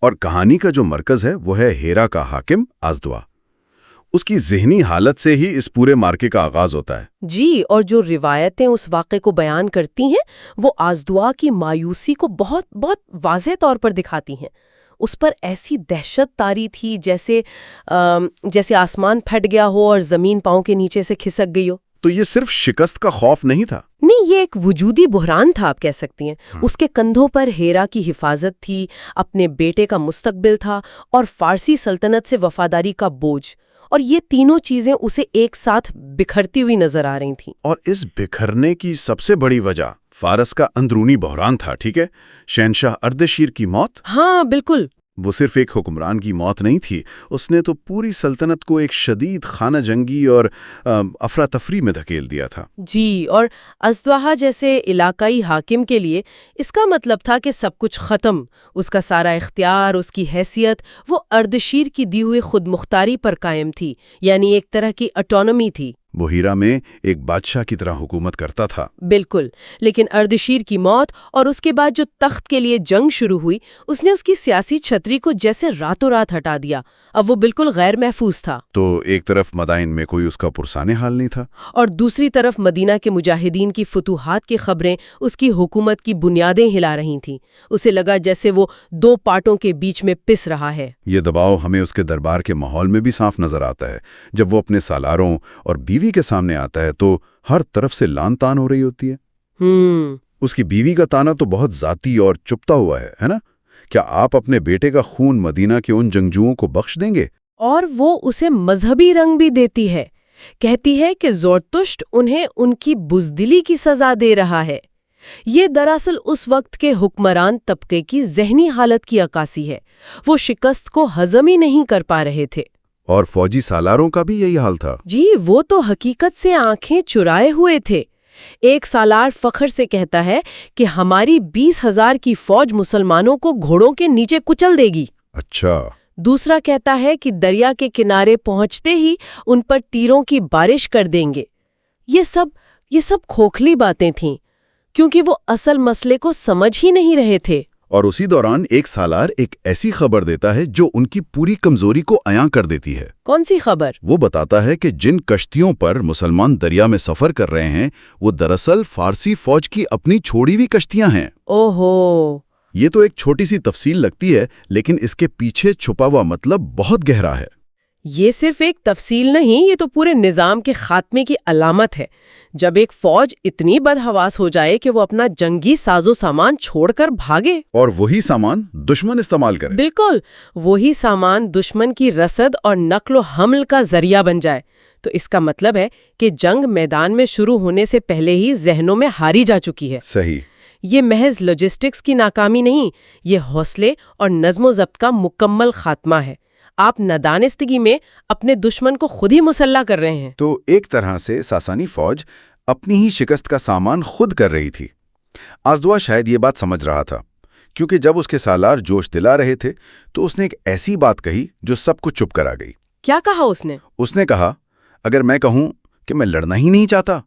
اور کہانی کا جو مرکز ہے وہ ہے ہیرا کا حاکم آزدوا۔ اس کی ذہنی حالت سے ہی اس پورے مارکے کا آغاز ہوتا ہے۔ جی، اور جو روایتیں اس واقعے کو بیان کرتی ہیں وہ آزدوا کی مایوسی کو بہت بہت واضح طور پر دکھاتی ہیں۔ اس پر ایسی دہشت طاری تھی جیسے آسمان پھٹ گیا ہو اور زمین پاؤں کے نیچے سے کھسک گئی ہو۔ تو یہ صرف شکست کا خوف نہیں تھا؟ نہیں، یہ ایک وجودی بحران تھا، آپ کہہ سکتی ہیں۔ اس کے کندھوں پر ہیرا کی حفاظت تھی، اپنے بیٹے کا مستقبل تھا، اور فارسی سلطنت سے وفاداری کا بوجھ، اور یہ تینوں چیزیں اسے ایک ساتھ بکھرتی ہوئی نظر آ رہی تھیں۔ اور اس بکھرنے کی سب سے بڑی وجہ فارس کا اندرونی بحران تھا، ٹھیک ہے؟ شہنشاہ اردشیر کی موت۔ ہاں بالکل۔ وہ صرف ایک حکمران کی موت نہیں تھی، اس نے تو پوری سلطنت کو ایک شدید خانہ جنگی اور افراتفری میں دھکیل دیا تھا۔ جی، اور ازدواہا جیسے علاقائی حاکم کے لیے اس کا مطلب تھا کہ سب کچھ ختم۔ اس کا سارا اختیار، اس کی حیثیت، وہ اردشیر کی دی ہوئی خود مختاری پر قائم تھی، یعنی ایک طرح کی اٹونومی تھی۔ وہ ہیرا میں ایک بادشاہ کی طرح حکومت کرتا تھا۔ بالکل، لیکن اردشیر کی موت اور اس کے بعد جو تخت کے لیے جنگ شروع ہوئی، اس نے اس کی سیاسی چھتری کو جیسے راتوں رات ہٹا دیا۔ اب وہ بالکل غیر محفوظ تھا۔ تو ایک طرف مدائن میں کوئی اس کا پرسان حال نہیں تھا، اور دوسری طرف مدینہ کے مجاہدین کی فتوحات کی خبریں اس کی حکومت کی بنیادیں ہلا رہی تھیں۔ اسے لگا جیسے وہ دو پارٹوں کے بیچ میں پس رہا ہے۔ یہ دباؤ ہمیں اس کے دربار کے ماحول میں بھی صاف نظر آتا ہے۔ جب وہ اپنے سالاروں اور بیوی کے سامنے آتا ہے تو ہر طرف سے لان تان ہو رہی ہوتی ہے۔ اس کی بیوی کا تانا تو بہت ذاتی اور چپتا ہوا ہے نا؟ کیا آپ اپنے بیٹے کا خون مدینہ کے ان جنگجوؤں کو بخش دیں گے؟ اور وہ اسے مذہبی رنگ بھی دیتی ہے، کہتی ہے کہ زرتشت انہیں ان کی بزدلی کی سزا دے رہا ہے۔ یہ دراصل اس وقت کے حکمران طبقے کی ذہنی حالت کی عکاسی ہے۔ وہ شکست کو ہضم ہی نہیں کر پا رہے تھے۔ اور فوجی سالاروں کا بھی یہی حال تھا۔ جی، وہ تو حقیقت سے آنکھیں چرائے ہوئے تھے۔ ایک سالار فخر سے کہتا ہے کہ ہماری 20,000 کی فوج مسلمانوں کو گھوڑوں کے نیچے کچل دے گی۔ اچھا۔ دوسرا کہتا ہے کہ دریا کے کنارے پہنچتے ہی ان پر تیروں کی بارش کر دیں گے۔ یہ سب کھوکھلی باتیں تھیں، کیونکہ وہ اصل مسئلے کو سمجھ ہی نہیں رہے تھے۔ اور اسی دوران ایک سالار ایک ایسی خبر دیتا ہے جو ان کی پوری کمزوری کو عیاں کر دیتی ہے۔ کون سی خبر؟ وہ بتاتا ہے کہ جن کشتیوں پر مسلمان دریا میں سفر کر رہے ہیں وہ دراصل فارسی فوج کی اپنی چھوڑی ہوئی کشتیاں ہیں۔ اوہو! یہ تو ایک چھوٹی سی تفصیل لگتی ہے، لیکن اس کے پیچھے چھپا ہوا مطلب بہت گہرا ہے۔ یہ صرف ایک تفصیل نہیں، یہ تو پورے نظام کے خاتمے کی علامت ہے۔ جب ایک فوج اتنی بدحواس ہو جائے کہ وہ اپنا جنگی ساز و سامان چھوڑ کر بھاگے، اور وہی سامان دشمن استعمال کرے۔ بالکل، وہی سامان دشمن کی رسد اور نقل و حمل کا ذریعہ بن جائے، تو اس کا مطلب ہے کہ جنگ میدان میں شروع ہونے سے پہلے ہی ذہنوں میں ہاری جا چکی ہے۔ صحیح۔ یہ محض لاجسٹکس کی ناکامی نہیں، یہ حوصلے اور نظم و ضبط کا مکمل خاتمہ ہے۔ آپ ندانستگی میں اپنے دشمن کو خود ہی مسلح کر رہے ہیں۔ تو ایک طرح سے ساسانی فوج اپنی ہی شکست کا سامان خود کر رہی تھی۔ آزدوا شاید یہ بات سمجھ رہا تھا، کیونکہ جب اس کے سالار جوش دلا رہے تھے تو اس نے ایک ایسی بات کہی جو سب کو چپ کرا گئی۔ کیا کہا اس نے؟ اس نے کہا، اگر میں کہوں کہ میں لڑنا ہی نہیں چاہتا۔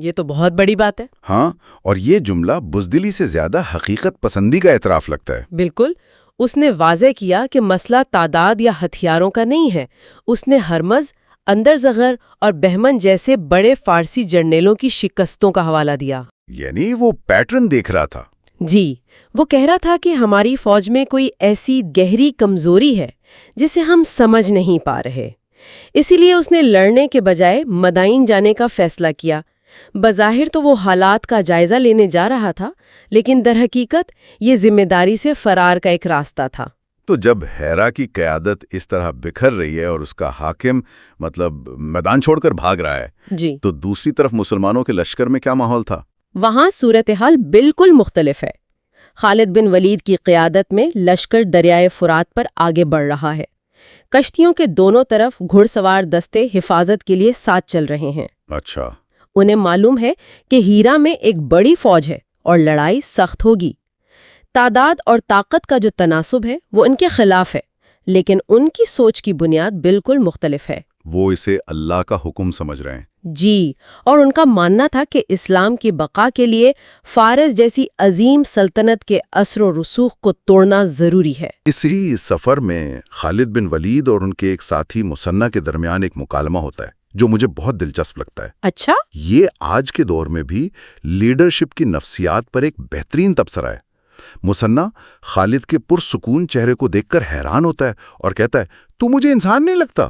یہ تو بہت بڑی بات ہے۔ ہاں، اور یہ جملہ بزدلی سے زیادہ حقیقت پسندی کا اعتراف لگتا ہے۔ بالکل، اس نے واضح کیا کہ مسئلہ تعداد یا ہتھیاروں کا نہیں ہے۔ اس نے ہرمز، اندرزغر اور بہمن جیسے بڑے فارسی جرنیلوں کی شکستوں کا حوالہ دیا۔ یعنی وہ پیٹرن دیکھ رہا تھا۔ جی، وہ کہہ رہا تھا کہ ہماری فوج میں کوئی ایسی گہری کمزوری ہے جسے ہم سمجھ نہیں پا رہے۔ اسی لیے اس نے لڑنے کے بجائے مدائن جانے کا فیصلہ کیا۔ بظاہر تو وہ حالات کا جائزہ لینے جا رہا تھا، لیکن در حقیقت یہ ذمہ داری سے فرار کا ایک راستہ تھا۔ تو جب ہیرا کی قیادت اس طرح بکھر رہی ہے اور اس کا حاکم میدان چھوڑ کر بھاگ رہا ہے، جی، تو دوسری طرف مسلمانوں کے لشکر میں کیا ماحول تھا؟ وہاں صورتحال بالکل مختلف ہے۔ خالد بن ولید کی قیادت میں لشکر دریائے فرات پر آگے بڑھ رہا ہے۔ کشتیوں کے دونوں طرف گھڑ سوار دستے حفاظت کے لیے ساتھ چل رہے ہیں۔ اچھا۔ انہیں معلوم ہے کہ ہیرا میں ایک بڑی فوج ہے اور لڑائی سخت ہوگی۔ تعداد اور طاقت کا جو تناسب ہے وہ ان کے خلاف ہے، لیکن ان کی سوچ کی بنیاد بالکل مختلف ہے۔ وہ اسے اللہ کا حکم سمجھ رہے ہیں۔ جی، اور ان کا ماننا تھا کہ اسلام کی بقا کے لیے فارس جیسی عظیم سلطنت کے اثر و رسوخ کو توڑنا ضروری ہے۔ اسی سفر میں خالد بن ولید اور ان کے ایک ساتھی مثنیٰ کے درمیان ایک مکالمہ ہوتا ہے جو مجھے بہت دلچسپ لگتا ہے۔ اچھا؟ یہ آج کے دور میں بھی لیڈرشپ کی نفسیات پر ایک بہترین تبصرہ ہے۔ مثنیٰ خالد کے پرسکون چہرے کو دیکھ کر حیران ہوتا ہے اور کہتا ہے، تو مجھے انسان نہیں لگتا؟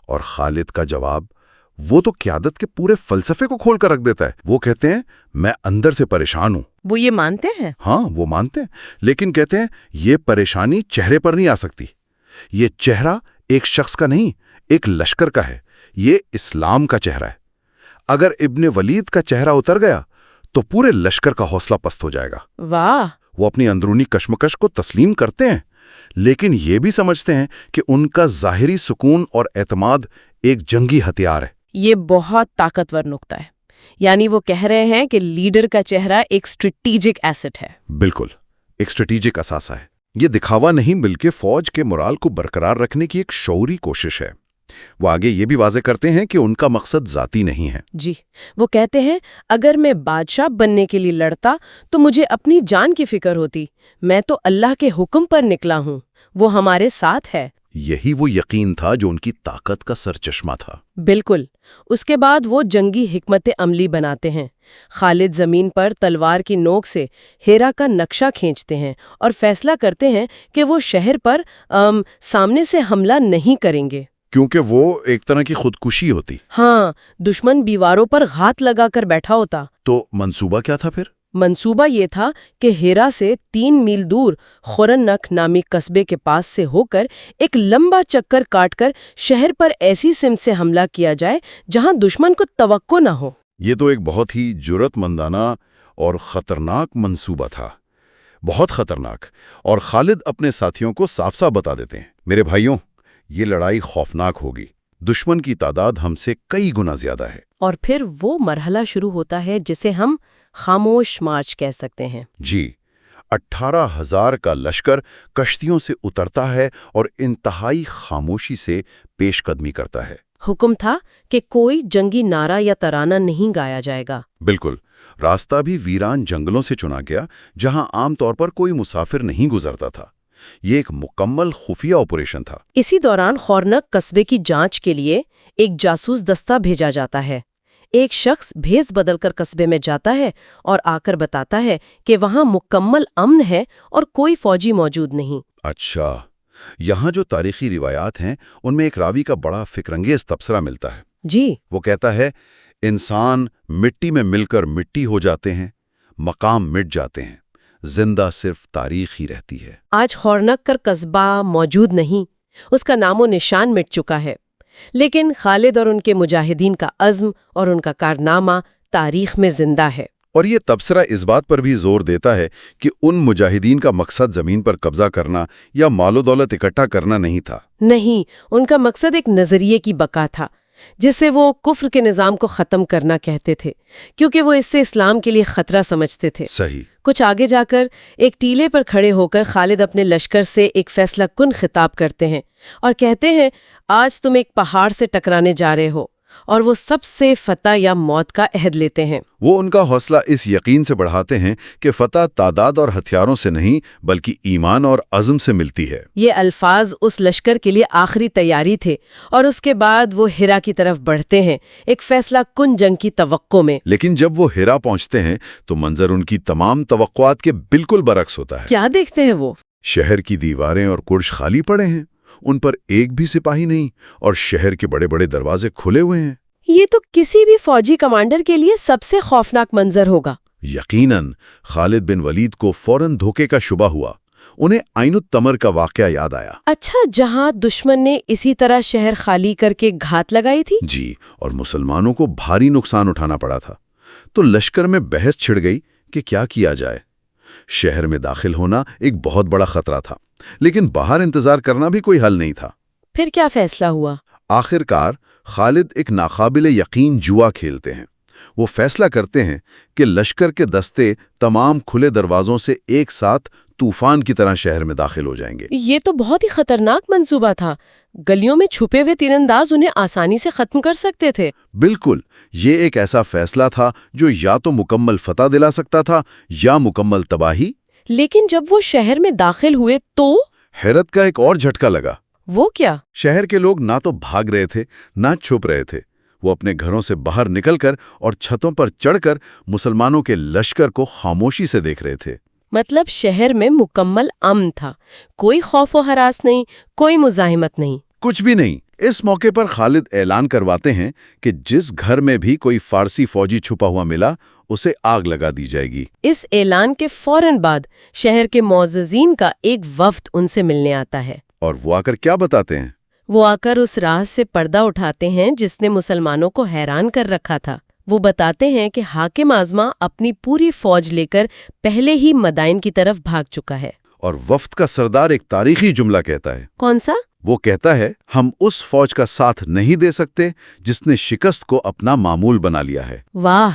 اور خالد کا جواب وہ تو قیادت کے پورے فلسفے کو کھول کر رکھ دیتا ہے۔ وہ کہتے ہیں، میں اندر سے پریشان ہوں۔ وہ یہ مانتے ہیں؟ ہاں، وہ مانتے ہیں، لیکن کہتے ہیں یہ پریشانی چہرے پر نہیں آ سکتی۔ یہ چہرہ ایک شخص کا نہیں، ایک لشکر کا ہے۔ یہ اسلام کا چہرہ ہے۔ اگر ابن ولید کا چہرہ اتر گیا تو پورے لشکر کا حوصلہ پست ہو جائے گا۔ واہ! وہ اپنی اندرونی کشمکش کو تسلیم کرتے ہیں، لیکن یہ بھی سمجھتے ہیں کہ ان کا ظاہری سکون اور اعتماد ایک جنگی ہتھیار ہے۔ یہ بہت طاقتور نقطہ ہے۔ یعنی وہ کہہ رہے ہیں کہ لیڈر کا چہرہ ایک اسٹریٹجک ایسٹ ہے۔ بالکل، ایک اسٹریٹجک اثاثہ ہے۔ یہ دکھاوا نہیں بلکہ فوج کے مورال کو برقرار رکھنے کی ایک شعوری کوشش ہے۔ وہ آگے یہ بھی واضح کرتے ہیں کہ ان کا مقصد ذاتی نہیں ہے۔ جی، وہ کہتے ہیں اگر میں بادشاہ بننے کے لیے لڑتا تو مجھے اپنی جان کی فکر ہوتی۔ میں تو اللہ کے حکم پر نکلا ہوں، وہ ہمارے ساتھ ہے۔ یہی وہ یقین تھا جو ان کی طاقت کا سرچشمہ تھا۔ بالکل۔ اس کے بعد وہ جنگی حکمت عملی بناتے ہیں۔ خالد زمین پر تلوار کی نوک سے ہیرا کا نقشہ کھینچتے ہیں اور فیصلہ کرتے ہیں کہ وہ شہر پر سامنے سے حملہ نہیں کریں گے، کیونکہ وہ ایک طرح کی خودکشی ہوتی۔ ہاں، دشمن دیواروں پر گھات لگا کر بیٹھا ہوتا۔ تو منصوبہ کیا تھا پھر؟ منصوبہ یہ تھا کہ ہیرا سے 3 میل دور خورنک نامی قصبے کے پاس سے ہو کر ایک لمبا چکر کاٹ کر شہر پر ایسی سمت سے حملہ کیا جائے جہاں دشمن کو توقع نہ ہو۔ یہ تو ایک بہت ہی جرأت مندانہ اور خطرناک منصوبہ تھا، بہت خطرناک۔ اور خالد اپنے ساتھیوں کو صاف صاف بتا دیتے ہیں، میرے بھائیوں، یہ لڑائی خوفناک ہوگی۔ دشمن کی تعداد ہم سے کئی گنا زیادہ ہے۔ اور پھر وہ مرحلہ شروع ہوتا ہے جسے ہم خاموش مارچ کہہ سکتے ہیں۔ جی، 18,000 کا لشکر کشتیوں سے اترتا ہے اور انتہائی خاموشی سے پیش قدمی کرتا ہے۔ حکم تھا کہ کوئی جنگی نعرہ یا ترانہ نہیں گایا جائے گا۔ بالکل، راستہ بھی ویران جنگلوں سے چنا گیا جہاں عام طور پر کوئی مسافر نہیں گزرتا تھا۔ یہ ایک مکمل خفیہ آپریشن تھا۔ اسی دوران خورنک قصبے کی جانچ کے لیے ایک جاسوس دستہ بھیجا جاتا ہے۔ ایک شخص بھیس بدل کر قصبے میں جاتا ہے اور آ کر بتاتا ہے کہ وہاں مکمل امن ہے اور کوئی فوجی موجود نہیں۔ اچھا، یہاں جو تاریخی روایات ہیں ان میں ایک راوی کا بڑا فکرانگیز تبصرہ ملتا ہے۔ جی، وہ کہتا ہے، انسان مٹی میں مل کر مٹی ہو جاتے ہیں، مقام مٹ جاتے ہیں، زندہ صرف تاریخ ہی رہتی ہے۔ آج خورنک کر قصبہ موجود نہیں، اس کا نام و نشان مٹ چکا ہے، لیکن خالد اور ان کے مجاہدین کا عزم اور ان کا کارنامہ تاریخ میں زندہ ہے۔ اور یہ تبصرہ اس بات پر بھی زور دیتا ہے کہ ان مجاہدین کا مقصد زمین پر قبضہ کرنا یا مال و دولت اکٹھا کرنا نہیں تھا۔ نہیں، ان کا مقصد ایک نظریے کی بقا تھا جس سے وہ کفر کے نظام کو ختم کرنا کہتے تھے، کیونکہ وہ اس سے اسلام کے لیے خطرہ سمجھتے تھے۔ صحیح۔ کچھ آگے جا کر ایک ٹیلے پر کھڑے ہو کر خالد اپنے لشکر سے ایک فیصلہ کن خطاب کرتے ہیں اور کہتے ہیں، آج تم ایک پہاڑ سے ٹکرانے جا رہے ہو، اور وہ سب سے فتح یا موت کا عہد لیتے ہیں۔ وہ ان کا حوصلہ اس یقین سے بڑھاتے ہیں کہ فتح تعداد اور ہتھیاروں سے نہیں بلکہ ایمان اور عزم سے ملتی ہے۔ یہ الفاظ اس لشکر کے لیے آخری تیاری تھے، اور اس کے بعد وہ ہیرا کی طرف بڑھتے ہیں ایک فیصلہ کن جنگ کی توقع میں۔ لیکن جب وہ ہیرا پہنچتے ہیں تو منظر ان کی تمام توقعات کے بالکل برعکس ہوتا ہے۔ کیا دیکھتے ہیں وہ؟ شہر کی دیواریں اور کرش خالی پڑے ہیں، ان پر ایک بھی سپاہی نہیں، اور شہر کے بڑے بڑے دروازے کھلے ہوئے ہیں۔ یہ تو کسی بھی فوجی کمانڈر کے لیے سب سے خوفناک منظر ہوگا۔ یقیناً خالد بن ولید کو فوراً دھوکے کا شبہ ہوا۔ انہیں عین التمر کا واقعہ یاد آیا۔ اچھا، جہاں دشمن نے اسی طرح شہر خالی کر کے گھات لگائی تھی؟ جی، اور مسلمانوں کو بھاری نقصان اٹھانا پڑا تھا۔ تو لشکر میں بحث چھڑ گئی کہ کیا کیا جائے۔ شہر میں داخل ہونا ایک بہت بڑا خطرہ تھا، لیکن باہر انتظار کرنا بھی کوئی حل نہیں تھا۔ پھر کیا فیصلہ ہوا؟ آخر کار خالد ایک ناقابل یقین جوا کھیلتے ہیں۔ وہ فیصلہ کرتے ہیں کہ لشکر کے دستے تمام کھلے دروازوں سے ایک ساتھ طوفان کی طرح شہر میں داخل ہو جائیں گے۔ یہ تو بہت ہی خطرناک منصوبہ تھا۔ گلیوں میں چھپے ہوئے تیر انداز انہیں آسانی سے ختم کر سکتے تھے۔ بالکل، یہ ایک ایسا فیصلہ تھا جو یا تو مکمل فتح دلا سکتا تھا یا مکمل تباہی۔ لیکن جب وہ شہر میں داخل ہوئے تو حیرت کا ایک اور جھٹکا لگا۔ وہ کیا؟ شہر کے لوگ نہ تو بھاگ رہے تھے نہ چھپ رہے تھے، وہ اپنے گھروں سے باہر نکل کر اور چھتوں پر چڑھ کر مسلمانوں کے لشکر کو خاموشی سے دیکھ رہے تھے۔ مطلب شہر میں مکمل امن تھا، کوئی خوف و ہراس نہیں، کوئی مزاحمت نہیں، کچھ بھی نہیں۔ اس موقع پر خالد اعلان کرواتے ہیں کہ جس گھر میں بھی کوئی فارسی فوجی چھپا ہوا ملا اسے آگ لگا دی جائے گی۔ اس اعلان کے فوراً بعد شہر کے معززین کا ایک وفد ان سے ملنے آتا ہے، اور وہ آ کر کیا بتاتے ہیں؟ وہ آ کر اس راز سے پردہ اٹھاتے ہیں جس نے مسلمانوں کو حیران کر رکھا تھا۔ وہ بتاتے ہیں کہ حاکم اعظم اپنی پوری فوج لے کر پہلے ہی مدائن کی طرف بھاگ چکا ہے۔ اور وفد کا سردار ایک تاریخی جملہ کہتا ہے۔ کون سا؟ وہ کہتا ہے، ہم اس فوج کا ساتھ نہیں دے سکتے جس نے شکست کو اپنا معمول بنا لیا ہے۔ واہ،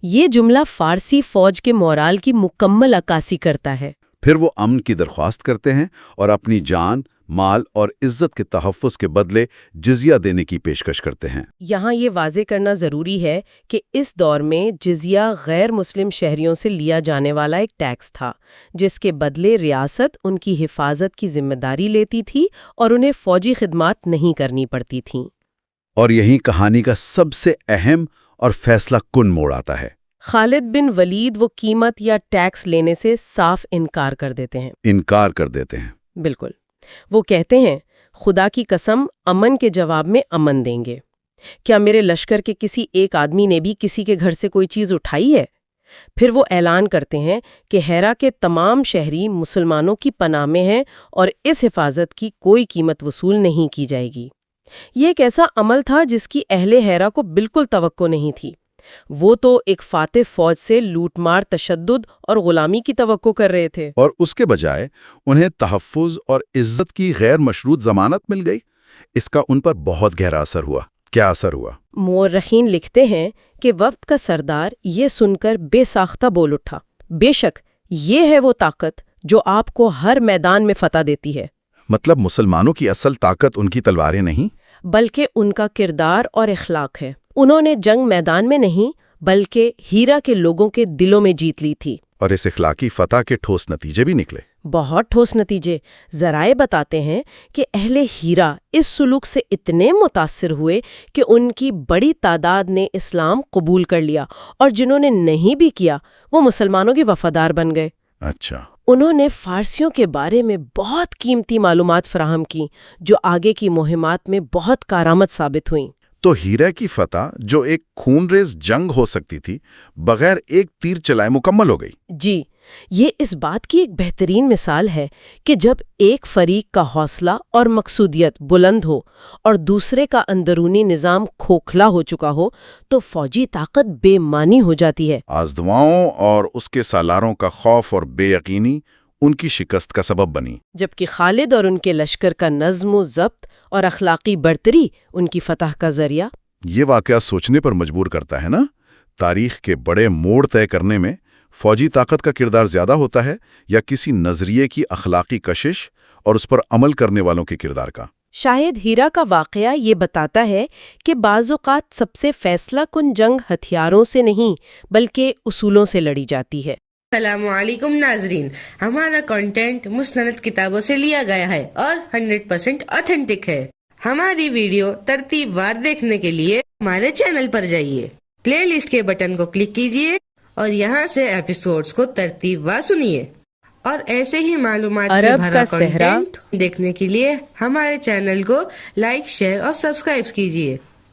یہ جملہ فارسی فوج کے مورال کی مکمل عکاسی کرتا ہے۔ پھر وہ امن کی درخواست کرتے ہیں اور اپنی جان، مال اور عزت کے تحفظ کے بدلے جزیہ دینے کی پیشکش کرتے ہیں۔ یہاں یہ واضح کرنا ضروری ہے کہ اس دور میں جزیہ غیر مسلم شہریوں سے لیا جانے والا ایک ٹیکس تھا، جس کے بدلے ریاست ان کی حفاظت کی ذمہ داری لیتی تھی اور انہیں فوجی خدمات نہیں کرنی پڑتی تھیں۔ اور یہی کہانی کا سب سے اہم اور فیصلہ کن موڑ آتا ہے۔ خالد بن ولید وہ قیمت یا ٹیکس لینے سے صاف انکار کر دیتے ہیں۔ بالکل، وہ کہتے ہیں، خدا کی قسم امن کے جواب میں امن دیں گے۔ کیا میرے لشکر کے کسی ایک آدمی نے بھی کسی کے گھر سے کوئی چیز اٹھائی ہے؟ پھر وہ اعلان کرتے ہیں کہ ہیرا کے تمام شہری مسلمانوں کی پناہ میں ہیں اور اس حفاظت کی کوئی قیمت وصول نہیں کی جائے گی۔ یہ ایک ایسا عمل تھا جس کی اہل ہیرا کو بالکل توقع نہیں تھی۔ وہ تو ایک فاتح فوج سے لوٹ مار، تشدد اور غلامی کی توقع کر رہے تھے، اور اس کے بجائے انہیں تحفظ اور عزت کی غیر مشروط ضمانت مل گئی۔ اس کا ان پر بہت گہرا اثر ہوا۔ کیا اثر ہوا؟ مورخین لکھتے ہیں کہ وفد کا سردار یہ سن کر بے ساختہ بول اٹھا، بے شک یہ ہے وہ طاقت جو آپ کو ہر میدان میں فتح دیتی ہے۔ مطلب مسلمانوں کی اصل طاقت ان کی تلواریں نہیں، بلکہ ان کا کردار اور اخلاق ہے۔ انہوں نے جنگ میدان میں نہیں بلکہ ہیرا کے لوگوں کے دلوں میں جیت لی تھی، اور اس اخلاقی فتح کے ٹھوس نتیجے بھی نکلے۔ بہت ٹھوس نتیجے۔ ذرائع بتاتے ہیں کہ اہل ہیرا اس سلوک سے اتنے متاثر ہوئے کہ ان کی بڑی تعداد نے اسلام قبول کر لیا، اور جنہوں نے نہیں بھی کیا وہ مسلمانوں کے وفادار بن گئے۔ اچھا۔ انہوں نے فارسیوں کے بارے میں بہت قیمتی معلومات فراہم کی جو آگے کی مہمات میں بہت کارآمد ثابت ہوئیں۔ تو ہیرا کی فتح جو ایک خون ریز جنگ ہو سکتی تھی، بغیر ایک تیر چلائے مکمل ہو گئی۔ جی، یہ اس بات کی ایک بہترین مثال ہے کہ جب ایک فریق کا حوصلہ اور مقصودیت بلند ہو اور دوسرے کا اندرونی نظام کھوکھلا ہو چکا ہو تو فوجی طاقت بے معنی ہو جاتی ہے۔ آزدواؤں اور اس کے سالاروں کا خوف اور بے یقینی ان کی شکست کا سبب بنی، جبکہ خالد اور ان کے لشکر کا نظم و ضبط اور اخلاقی برتری ان کی فتح کا ذریعہ۔ یہ واقعہ سوچنے پر مجبور کرتا ہے نا، تاریخ کے بڑے موڑ طے کرنے میں فوجی طاقت کا کردار زیادہ ہوتا ہے یا کسی نظریے کی اخلاقی کشش اور اس پر عمل کرنے والوں کے کردار کا؟ شاید ہیرا کا واقعہ یہ بتاتا ہے کہ بعض اوقات سب سے فیصلہ کن جنگ ہتھیاروں سے نہیں بلکہ اصولوں سے لڑی جاتی ہے۔ السلام علیکم ناظرین، ہمارا کنٹینٹ مستند کتابوں سے لیا گیا ہے اور 100% آتھینٹک ہے۔ ہماری ویڈیو ترتیب وار دیکھنے کے لیے ہمارے چینل پر جائیے، پلے لسٹ کے بٹن کو کلک کیجیے اور یہاں سے ایپیسوڈز کو ترتیب وار سنیے۔ اور ایسے ہی معلومات سے عرب بھرا کا صحرا کنٹینٹ دیکھنے کے لیے ہمارے چینل کو لائک، شیئر اور سبسکرائب کیجیے۔